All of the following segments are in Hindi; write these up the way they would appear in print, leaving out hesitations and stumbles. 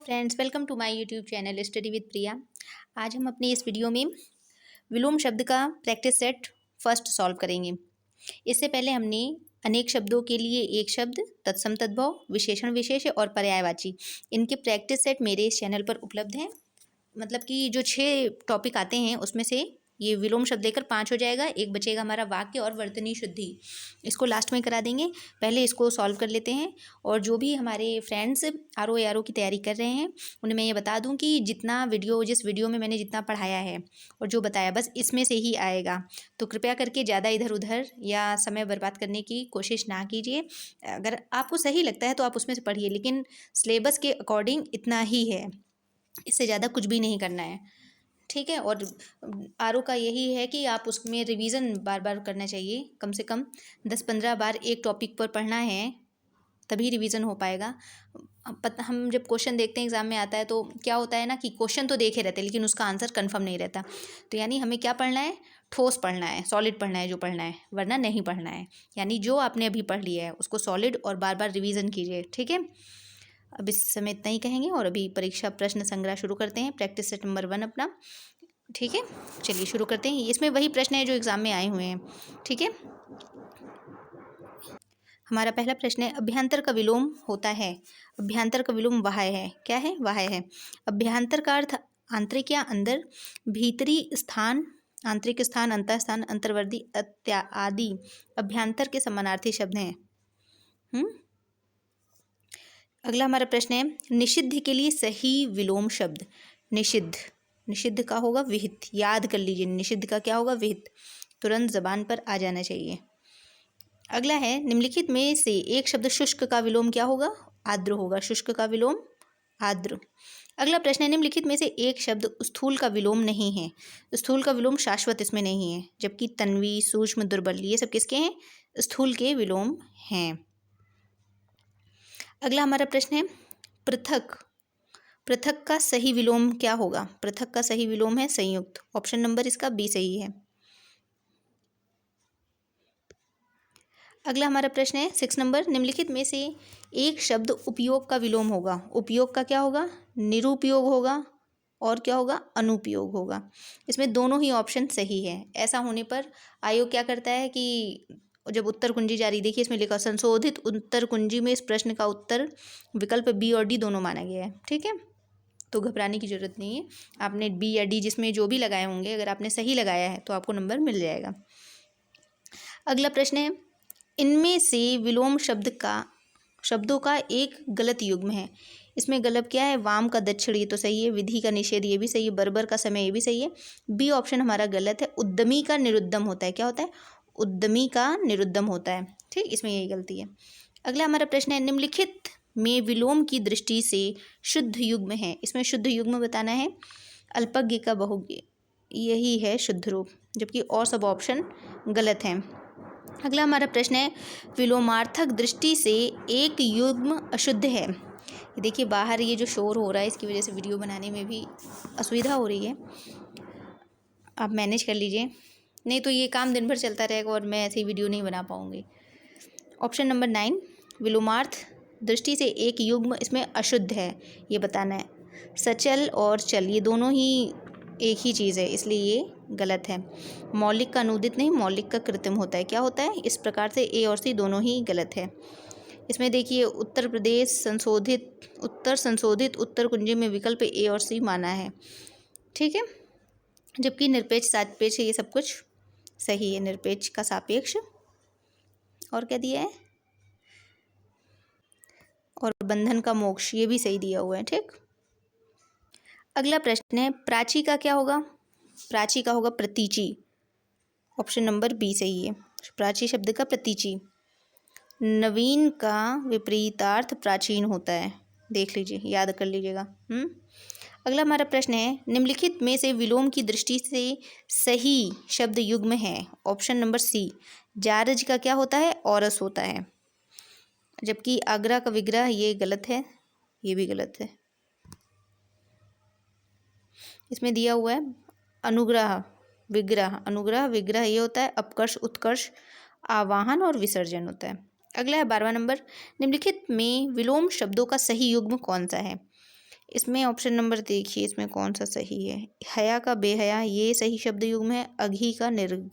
Friends, welcome to my YouTube channel study with Priya. आज हम अपनी इस वीडियो में विलोम शब्द का प्रैक्टिस सेट फर्स्ट सॉल्व करेंगे। इससे पहले हमने अनेक शब्दों के लिए एक शब्द, तत्सम तद्भव, विशेषण विशेष्य और पर्यायवाची, इनके प्रैक्टिस सेट मेरे इस चैनल पर उपलब्ध हैं। मतलब कि जो 6 टॉपिक आते हैं उसमें से ये विलोम शब्द लेकर 5 हो जाएगा। एक बचेगा हमारा वाक्य और वर्तनी शुद्धि, इसको लास्ट में करा देंगे। पहले इसको सॉल्व कर लेते हैं। और जो भी हमारे फ्रेंड्स आर ओ की तैयारी कर रहे हैं उन्हें मैं ये बता दूं कि जिस वीडियो में मैंने जितना पढ़ाया है और जो बताया बस इसमें से ही आएगा। तो कृपया करके ज़्यादा इधर उधर या समय बर्बाद करने की कोशिश ना कीजिए। अगर आपको सही लगता है तो आप उसमें से पढ़िए, लेकिन सिलेबस के अकॉर्डिंग इतना ही है, इससे ज़्यादा कुछ भी नहीं करना है। ठीक है। और आर ओ का यही है कि आप उसमें रिवीजन बार बार करना चाहिए। कम से कम 10-15 बार एक टॉपिक पर पढ़ना है, तभी रिवीजन हो पाएगा। हम जब क्वेश्चन देखते हैं एग्जाम में आता है तो क्या होता है ना कि क्वेश्चन तो देखे रहते हैं लेकिन उसका आंसर कंफर्म नहीं रहता। तो यानी हमें क्या पढ़ना है, ठोस पढ़ना है, सॉलिड पढ़ना है जो पढ़ना है, वरना नहीं पढ़ना है। यानी जो आपने अभी पढ़ लिया है उसको सॉलिड और बार बार रिवीजन कीजिए। ठीक है। अब इस समय इतना ही कहेंगे और अभी परीक्षा प्रश्न संग्रह शुरू करते हैं, प्रैक्टिस सेट नंबर 1 अपना। ठीक है, चलिए शुरू करते हैं। इसमें वही प्रश्न है जो एग्जाम में आए हुए हैं। ठीक है। हमारा पहला प्रश्न है, अभ्यंतर का विलोम होता है। अभ्यंतर का विलोम वाह्य है। क्या है? वाह्य है। अभ्यंतर का अर्थ आंतरिक या अंदर, भीतरी स्थान, आंतरिक स्थान, अंतः स्थान, अंतर्वर्ती आदि अभ्यंतर के समानार्थी शब्द हैं। अगला हमारा प्रश्न है, निषिद्ध के लिए सही विलोम शब्द। निषिद्ध, निषिद्ध का होगा विहित। याद कर लीजिए, निषिद्ध का क्या होगा? विहित। तुरंत जबान पर आ जाना चाहिए। अगला है, निम्नलिखित में से एक शब्द शुष्क का विलोम क्या होगा? आर्द्र होगा। शुष्क का विलोम आर्द्र। अगला प्रश्न है, निम्नलिखित में से एक शब्द स्थूल का विलोम नहीं है। स्थूल का विलोम शाश्वत इसमें नहीं है, जबकि तन्वी, सूक्ष्म, दुर्बल ये सब किसके हैं? स्थूल के विलोम हैं। अगला हमारा प्रश्न है, पृथक। पृथक का सही विलोम क्या होगा? पृथक का सही विलोम है संयुक्त। ऑप्शन नंबर इसका बी सही है। अगला हमारा प्रश्न है 6 नंबर, निम्नलिखित में से एक शब्द उपयोग का विलोम होगा। उपयोग का क्या होगा? निरुपयोग होगा और क्या होगा? अनुपयोग होगा। इसमें दोनों ही ऑप्शन सही है। ऐसा होने पर आयोग क्या करता है कि जब उत्तर कुंजी जारी, देखिए इसमें लिखा संशोधित उत्तर कुंजी में इस प्रश्न का उत्तर विकल्प बी और डी दोनों माना गया है। ठीक है, तो घबराने की ज़रूरत नहीं है। आपने बी या डी जिसमें जो भी लगाए होंगे, अगर आपने सही लगाया है तो आपको नंबर मिल जाएगा। अगला प्रश्न है, इनमें से विलोम शब्दों का एक गलत युग्म है। इसमें गलत क्या है? वाम का दक्षिण, ये तो सही है। विधि का निषेध, ये भी सही है। बर्बर का समय, ये भी सही है। बी ऑप्शन हमारा गलत है। उद्यमी का निरुद्दम होता है। क्या होता है? उद्यमी का निरुद्दम होता है। ठीक, इसमें यही गलती है। अगला हमारा प्रश्न है, निम्नलिखित में विलोम की दृष्टि से शुद्ध युग्म है। इसमें शुद्ध युग्म बताना है। अल्पज्ञ का बहुज्ञ, यही है शुद्ध रूप, जबकि और सब ऑप्शन गलत हैं। अगला हमारा प्रश्न है, विलोमार्थक दृष्टि से एक युग्म अशुद्ध है। ये देखिए बाहर ये जो शोर हो रहा है इसकी वजह से वीडियो बनाने में भी असुविधा हो रही है, आप मैनेज कर लीजिए, नहीं तो ये काम दिन भर चलता रहेगा और मैं ऐसे ही वीडियो नहीं बना पाऊँगी। ऑप्शन नंबर 9, विलोमार्थ दृष्टि से एक युग्म इसमें अशुद्ध है, ये बताना है। सचल और चल ये दोनों ही एक ही चीज़ है, इसलिए ये गलत है। मौलिक का अनुदित नहीं, मौलिक का कृत्रिम होता है। क्या होता है? इस प्रकार से ए और सी दोनों ही गलत है। इसमें देखिए उत्तर प्रदेश संशोधित उत्तर कुंजी में विकल्प ए और सी माना है। ठीक है, जबकि निरपेक्ष सापेक्ष ये सब कुछ सही है। निरपेक्ष का सापेक्ष और क्या दिया है? और बंधन का मोक्ष, ये भी सही दिया हुआ है। ठीक, अगला प्रश्न है, प्राची का क्या होगा? प्राची का होगा प्रतीचि। ऑप्शन नंबर बी सही है। प्राची शब्द का प्रतीचि। नवीन का विपरीतार्थ प्राचीन होता है, देख लीजिए, याद कर लीजिएगा। अगला हमारा प्रश्न है, निम्नलिखित में से विलोम की दृष्टि से सही शब्द युग्म है। ऑप्शन नंबर सी, जारज का क्या होता है? औरस होता है, जबकि आगरा का विग्रह ये गलत है, ये भी गलत है। इसमें दिया हुआ है अनुग्रह विग्रह, अनुग्रह विग्रह ये होता है। अपकर्ष उत्कर्ष आवाहन और विसर्जन होता है। अगला है 12वां नंबर, निम्नलिखित में विलोम शब्दों का सही युग्म कौन सा है? इसमें ऑप्शन नंबर देखिए, इसमें कौन सा सही है। हया का बेहया ये सही शब्द युग्म है। अघी का निर्घ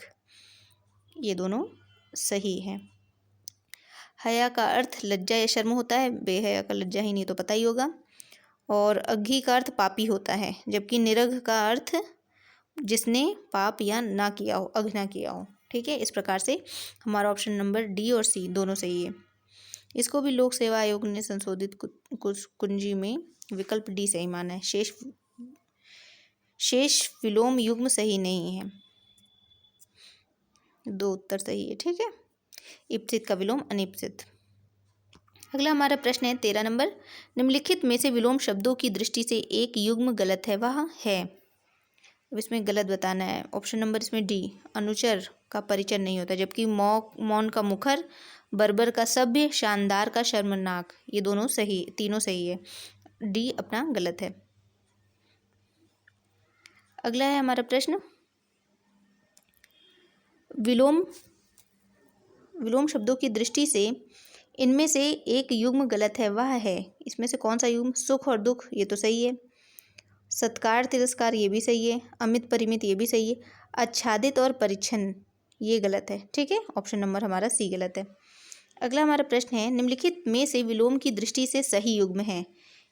ये दोनों सही है। हया का अर्थ लज्जा या शर्म होता है, बेहया का लज्जा ही नहीं तो पता ही होगा। और अघी का अर्थ पापी होता है, जबकि निरघ का अर्थ जिसने पाप या ना किया हो, अघ ना किया हो। ठीक है, इस प्रकार से हमारा ऑप्शन नंबर डी और सी दोनों सही है। इसको भी लोक सेवा आयोग ने संशोधित कुछ कुंजी में विकल्प डी सही माना है। शेष विलोम युग्म सही नहीं है। दो उत्तर सही है। ठीक है, इप्सित का विलोम अनिप्सित। अगला हमारा प्रश्न है 13 नंबर। निम्नलिखित में से विलोम शब्दों की दृष्टि से एक युग्म गलत है, वह है। अब इसमें गलत बताना है। ऑप्शन नंबर इसमें डी, अनुचर का परिचय नहीं होता, जबकि मौन का मुखर, बर्बर का सभ्य, शानदार का शर्मनाक ये दोनों सही, तीनों सही है। डी अपना गलत है। अगला है हमारा प्रश्न, विलोम शब्दों की दृष्टि से इनमें से एक युग्म गलत है, वह है। इसमें से कौन सा युग्म? सुख और दुख ये तो सही है। सत्कार तिरस्कार ये भी सही है। अमित परिमित ये भी सही है। आच्छादित और परिच्छन ये गलत है। ठीक है, ऑप्शन नंबर हमारा सी गलत है। अगला हमारा प्रश्न है, निम्नलिखित में से विलोम की दृष्टि से सही युग्म है।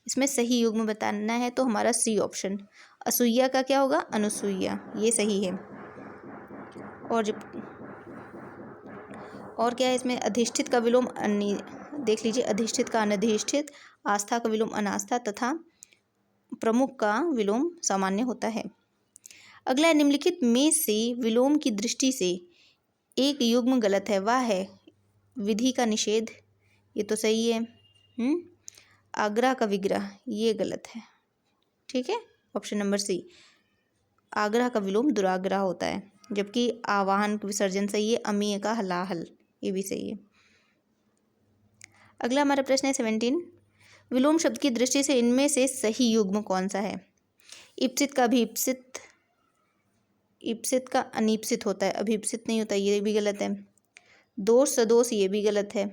इसमें सही युग्म बताना है तो हमारा सी ऑप्शन। असूया का क्या होगा? अनुसूया ये सही है। और क्या है इसमें? अधिष्ठित का विलोम देख लीजिए, अधिष्ठित का अनधिष्ठित, आस्था का विलोम अनास्था तथा प्रमुख का विलोम सामान्य होता है। अगला निम्नलिखित में से विलोम की दृष्टि से एक युग्म गलत है, वह है। विधि का निषेध ये तो सही है। आग्रह का विग्रह ये गलत है। ठीक है, ऑप्शन नंबर सी। आग्रह का विलोम दुराग्रह होता है, जबकि आवाहन विसर्जन सही है। अमीय का हलाहल ये भी सही है। अगला हमारा प्रश्न है 17। विलोम शब्द की दृष्टि से इनमें से सही युग्म कौन सा है? इप्सित का अभिप्सित, इप्सित का अनिप्सित होता है, अभिप्सित नहीं होता, ये भी गलत है। दोष सदोष ये भी गलत है।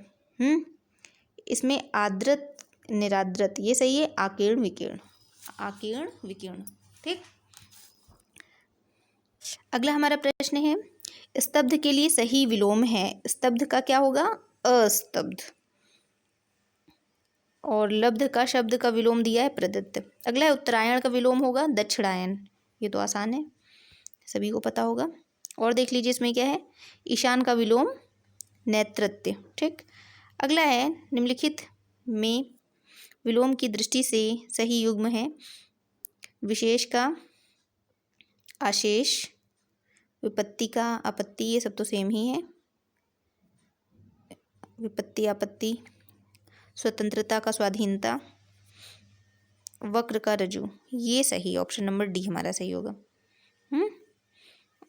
इसमें आद्रत निराद्रत ये सही है। आकीर्ण विकीर्ण, आकीर्ण विकीर्ण। ठीक, अगला हमारा प्रश्न है, स्तब्ध के लिए सही विलोम है। स्तब्ध का क्या होगा? अस्तब्ध। और लब्ध का शब्द का विलोम दिया है प्रदत्त। अगला है उत्तरायण का विलोम होगा दक्षिणायन, ये तो आसान है, सभी को पता होगा। और देख लीजिए इसमें क्या है, ईशान का विलोम नेतृत्व। ठीक, अगला है निम्नलिखित में विलोम की दृष्टि से सही युग्म है। विशेष का आशेष, विपत्ति का आपत्ति, ये सब तो सेम ही है। विपत्ति आपत्ति, स्वतंत्रता का स्वाधीनता, वक्र का रज्जु ये सही, ऑप्शन नंबर डी हमारा सही होगा।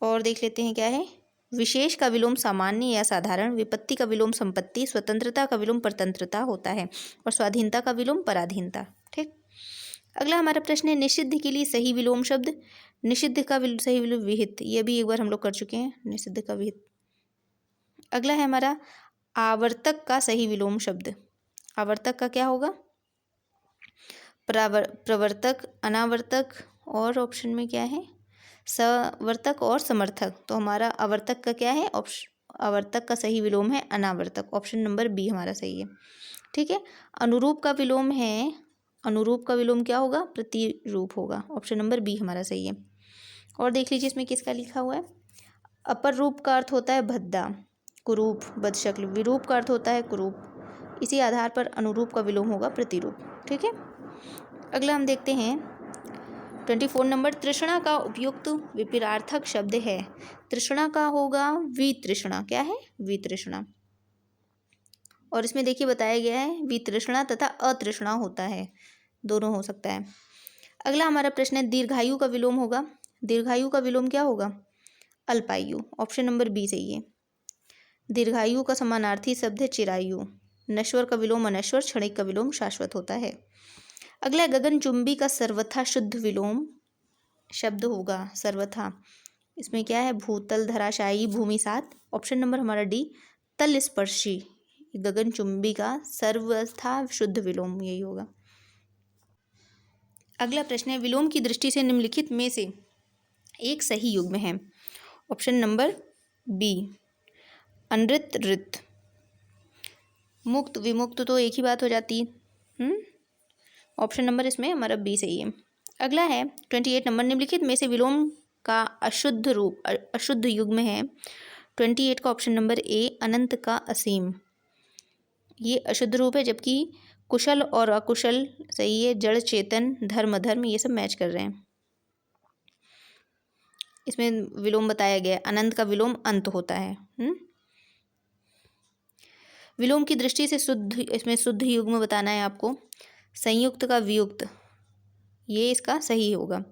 और देख लेते हैं क्या है, विशेष का विलोम सामान्य या साधारण, विपत्ति का विलोम संपत्ति, स्वतंत्रता का विलोम परतंत्रता होता है और स्वाधीनता का विलोम पराधीनता। ठीक, अगला हमारा प्रश्न है, निषिद्ध के लिए सही विलोम शब्द। निषिद्ध का सही विलोम विहित, ये भी एक बार हम लोग कर चुके हैं, निषिद्ध का विहित। अगला है हमारा आवर्तक का सही विलोम शब्द। आवर्तक का क्या होगा? प्रवर्तक, अनावर्तक, और ऑप्शन में क्या है? सवर्तक और समर्थक। तो हमारा आवर्तक का क्या है? आवर्तक का सही विलोम है अनावर्तक, ऑप्शन नंबर बी हमारा सही है। ठीक है, अनुरूप का विलोम है, अनुरूप का विलोम क्या होगा? प्रतिरूप होगा, ऑप्शन नंबर बी हमारा सही है। और देख लीजिए इसमें किसका लिखा हुआ है, अपर रूप का अर्थ होता है भद्दा, कुरूप, बदशक्ल, विरूप का अर्थ होता है कुरूप। इसी आधार पर अनुरूप का विलोम होगा प्रतिरूप। ठीक है, अगला हम देखते हैं 24 नंबर, तृष्णा का उपयुक्त विपरीतार्थक शब्द है। तृष्णा का होगा वितृष्णा, क्या है? वितृष्णा। और इसमें देखिए बताया गया है वितृष्णा तथा अतृष्णा होता है, दोनों हो सकता है। अगला हमारा प्रश्न है, दीर्घायु का विलोम होगा। दीर्घायु का विलोम क्या होगा? अल्पायु, ऑप्शन नंबर बी सही है। दीर्घायु का समानार्थी शब्द है चिरायु। नश्वर का विलोम अनश्वर, क्षणिक का विलोम शाश्वत होता है। अगला गगनचुंबी का सर्वथा शुद्ध विलोम शब्द होगा सर्वथा। इसमें क्या है? भूतल, धराशायी, भूमि सात, ऑप्शन नंबर हमारा डी तल स्पर्शी। गगनचुंबी का सर्वथा शुद्ध विलोम यही होगा। अगला प्रश्न है, विलोम की दृष्टि से निम्नलिखित में से एक सही युग्म है। ऑप्शन नंबर बी, अनृत ऋत। मुक्त विमुक्त तो एक ही बात हो जाती है। ऑप्शन नंबर इसमें हमारा बी सही है। अगला है 28 नंबर, निम्नलिखित में से विलोम का अशुद्ध रूप अशुद्ध युग्म है। 28 का ऑप्शन नंबर ए, अनंत का असीम। ये अशुद्ध रूप है, जबकि कुशल और अकुशल सही है। जड़ चेतन, धर्म अधर्म, ये सब मैच कर रहे हैं। इसमें विलोम बताया गया है, अनंत का विलोम अंत होता है। विलोम की दृष्टि से शुद्ध, इसमें शुद्ध युग्म बताना है आपको। संयुक्त का वियुक्त, ये इसका सही होगा,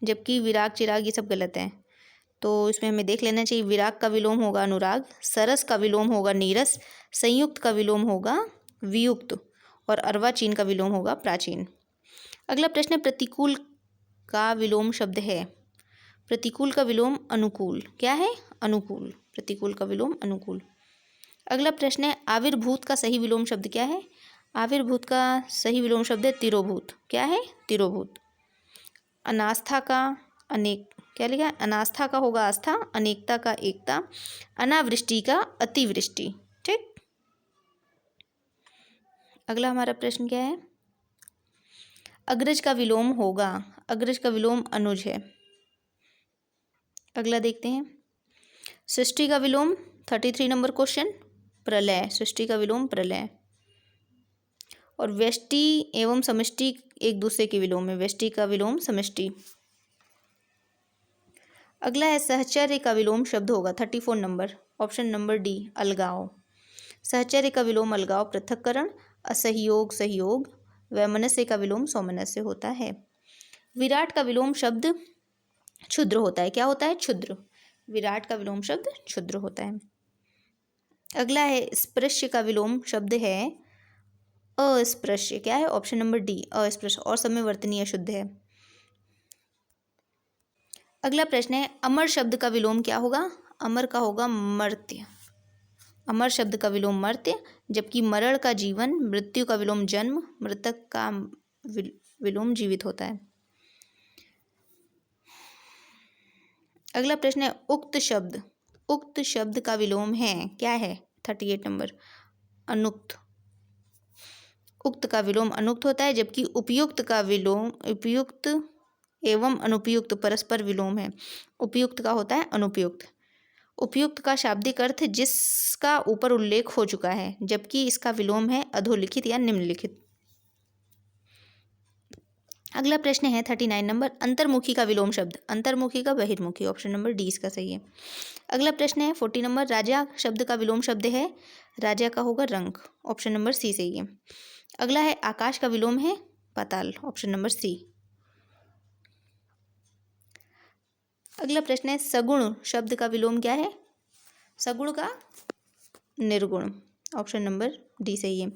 जबकि विराग चिराग ये सब गलत हैं। तो इसमें हमें देख लेना चाहिए। विराग का विलोम होगा अनुराग, सरस का विलोम होगा नीरस, संयुक्त का विलोम होगा वियुक्त, और अर्वाचीन का विलोम होगा प्राचीन। अगला प्रश्न है, प्रतिकूल का विलोम शब्द है। प्रतिकूल का विलोम अनुकूल। क्या है? अनुकूल। प्रतिकूल का विलोम अनुकूल। अगला प्रश्न है, आविर्भूत का सही विलोम शब्द क्या है? आविर्भूत का सही विलोम शब्द है तिरोभूत। क्या है? तिरोभूत। अनास्था का अनेक, क्या लिखा है? अनास्था का होगा आस्था, अनेकता का एकता, अनावृष्टि का अतिवृष्टि। ठीक। अगला हमारा प्रश्न क्या है? अग्रज का विलोम होगा, अग्रज का विलोम अनुज है। अगला देखते हैं, सृष्टि का विलोम 33 नंबर क्वेश्चन, प्रलय। सृष्टि का विलोम प्रलय। और व्यष्टि एवं समष्टि एक दूसरे के विलोम है, व्यष्टि का विलोम समष्टि। अगला है, सहचर्य का विलोम शब्द होगा 34 नंबर, ऑप्शन नंबर डी, अलगाव। सहचर्य का विलोम अलगाव, पृथक्करण। असहयोग सहयोग। वैमनस्य का विलोम सौमनस्य होता है। विराट का विलोम शब्द क्षुद्र होता है। क्या होता है? क्षुद्र। विराट का विलोम शब्द क्षुद्र होता है। अगला है, स्पृश्य का विलोम शब्द है अस्पृश्य। क्या है? ऑप्शन नंबर डी, अस्पृश्य, और सब में वर्तनीय शुद्ध है। अगला प्रश्न है, अमर शब्द का विलोम क्या होगा? अमर का होगा मर्त्य। अमर शब्द का विलोम मर्त्य, जबकि मरण का जीवन, मृत्यु का विलोम जन्म, मृतक का विलोम जीवित होता है। अगला प्रश्न है, उक्त शब्द। उक्त शब्द का विलोम है, क्या है? 38 नंबर, अनुक्त। उक्त का विलोम अनुक्त होता है, जबकि उपयुक्त का विलोम उपयुक्त एवं अनुपयुक्त परस्पर विलोम है। उपयुक्त का होता है अनुपयुक्त। उपयुक्त का शाब्दिक अर्थ जिसका ऊपर उल्लेख हो चुका है, जबकि इसका विलोम है अधोलिखित या निम्नलिखित। अगला प्रश्न है 39 नंबर, अंतर्मुखी का विलोम शब्द। अंतर्मुखी का बहिर्मुखी, ऑप्शन नंबर डी इसका सही है। अगला प्रश्न है 40 नंबर, राजा शब्द का विलोम शब्द है, राजा का होगा रंक, ऑप्शन नंबर सी सही है। अगला है, आकाश का विलोम है पाताल, ऑप्शन नंबर सी। अगला प्रश्न है, सगुण शब्द का विलोम क्या है? सगुण का निर्गुण, ऑप्शन नंबर डी सही है।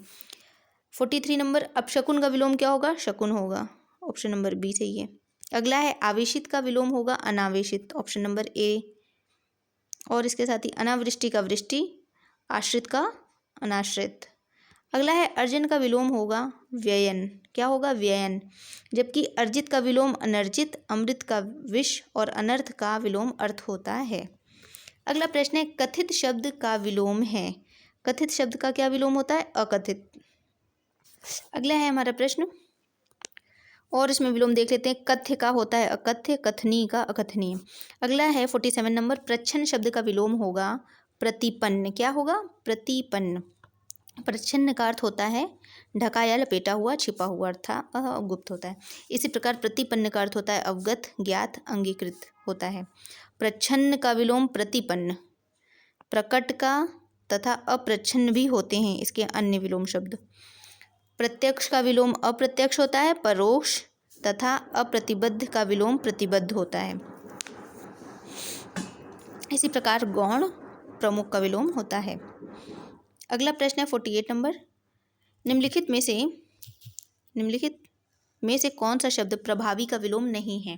43 नंबर, अपशकुन का विलोम क्या होगा? शकुन होगा, ऑप्शन नंबर बी सही है। अगला है, आवेशित का विलोम होगा अनावेशित, ऑप्शन नंबर ए। और इसके साथ ही अनावृष्टि का वृष्टि, आश्रित का अनाश्रित। अगला है, अर्जन का विलोम होगा व्ययन। क्या होगा? व्ययन, जबकि अर्जित का विलोम अनर्जित, अमृत का विष, और अनर्थ का विलोम अर्थ होता है। अगला प्रश्न है, कथित शब्द का विलोम है। कथित शब्द का क्या विलोम होता है? अकथित। अगला है हमारा प्रश्न, और इसमें विलोम देख लेते हैं। कथ्य का होता है अकथ्य, कथनी का अकथनीय। अगला है 47 नंबर, प्रच्छन्न शब्द का विलोम होगा प्रतिपन्न। क्या होगा? प्रतिपन्न। प्रच्छन्न का अर्थ होता है ढका या लपेटा हुआ, छिपा हुआ, अर्थात गुप्त होता है। इसी प्रकार प्रतिपन्न का अर्थ होता है अवगत, ज्ञात, अंगीकृत होता है। प्रच्छन्न का विलोम प्रतिपन्न। प्रकट का तथा अप्रच्छन्न भी होते हैं इसके अन्य विलोम शब्द। प्रत्यक्ष का विलोम अप्रत्यक्ष होता है, परोक्ष, तथा अप्रतिबद्ध का विलोम प्रतिबद्ध होता है। इसी प्रकार गौण प्रमुख का विलोम होता है। अगला प्रश्न है 48 नंबर, निम्नलिखित में से कौन सा शब्द प्रभावी का विलोम नहीं है?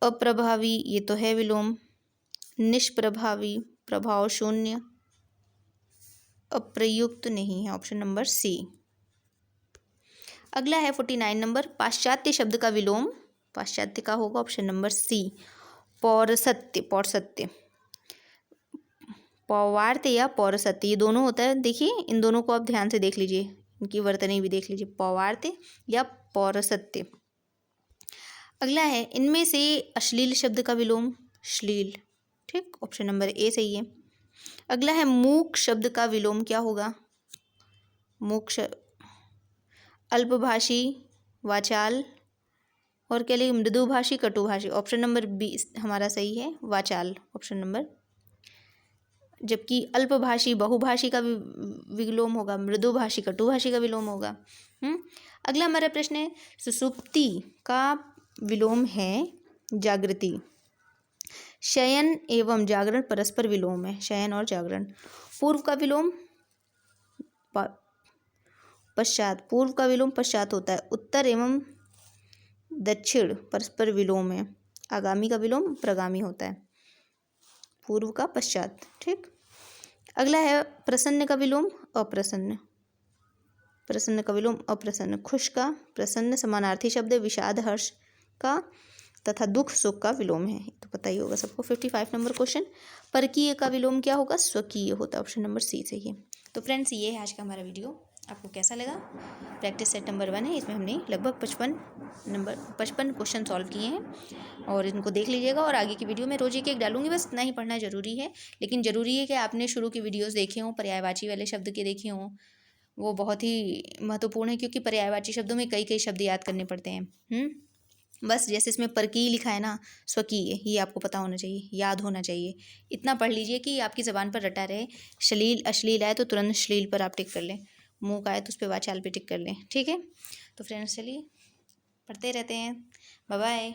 अप्रभावी, ये तो है विलोम। निष्प्रभावी, प्रभाव शून्य, अप्रयुक्त नहीं है, ऑप्शन नंबर सी। अगला है 49 नंबर, पाश्चात्य शब्द का विलोम। पाश्चात्य का होगा ऑप्शन नंबर सी, पौरसत्य। पौरसत्य, पौवार्त्य या पौरसत्य, ये दोनों होता है। देखिए इन दोनों को आप ध्यान से देख लीजिए, इनकी वर्तनी भी देख लीजिए, पौवार्त्य या पौरसत्य। अगला है इनमें से अश्लील शब्द का विलोम, श्लील। ठीक, ऑप्शन नंबर ए सही है। अगला है मूक शब्द का विलोम क्या होगा? मूक अल्पभाषी, वाचाल, और क्या लिखे? मृदुभाषी, कटुभाषी। ऑप्शन नंबर बी हमारा सही है, वाचाल, ऑप्शन नंबर। जबकि अल्पभाषी बहुभाषी का विलोम होगा, मृदुभाषी कटुभाषी का विलोम होगा। अगला हमारा प्रश्न है, सुषुप्ति का विलोम है जागृति। शयन एवं जागरण परस्पर विलोम है, शयन और जागरण। पूर्व का विलोम पश्चात, पूर्व का विलोम पश्चात होता है। उत्तर एवं दक्षिण परस्पर विलोम है। आगामी का विलोम प्रगामी होता है, पूर्व का पश्चात। ठीक, अगला है प्रसन्न का विलोम अप्रसन्न। प्रसन्न का विलोम अप्रसन्न। खुश का प्रसन्न समानार्थी शब्द है। विषाद हर्ष का तथा दुख सुख का विलोम है, तो पता ही होगा सबको। 55 नंबर क्वेश्चन, परकीय का विलोम क्या होगा? स्वकीय होता है, ऑप्शन नंबर सी सही है। तो फ्रेंड्स ये है आज का हमारा वीडियो, आपको कैसा लगा? प्रैक्टिस सेट नंबर 1 है, इसमें हमने लगभग 55 क्वेश्चन सॉल्व किए हैं, और इनको देख लीजिएगा। और आगे की वीडियो में रोज एक डालूंगी, बस इतना ही पढ़ना ज़रूरी है। लेकिन ज़रूरी है कि आपने शुरू की वीडियोज़ देखे हों, पर्यायवाची वाले शब्द के देखे हों, वो बहुत ही महत्वपूर्ण है, क्योंकि पर्यायवाची शब्दों में कई कई शब्द याद करने पड़ते हैं। बस जैसे इसमें परकीय लिखा है ना, स्वकीय, ये आपको पता होना चाहिए, याद होना चाहिए। इतना पढ़ लीजिए कि आपकी ज़बान पर रटा रहे। श्लील अश्लील आए तो तुरंत श्लील पर आप टिक कर लें, मूक आए तो उस पर वाचाल पे टिक कर लें। ठीक है, तो फ्रेंड्स चलिए पढ़ते रहते हैं। Bye bye.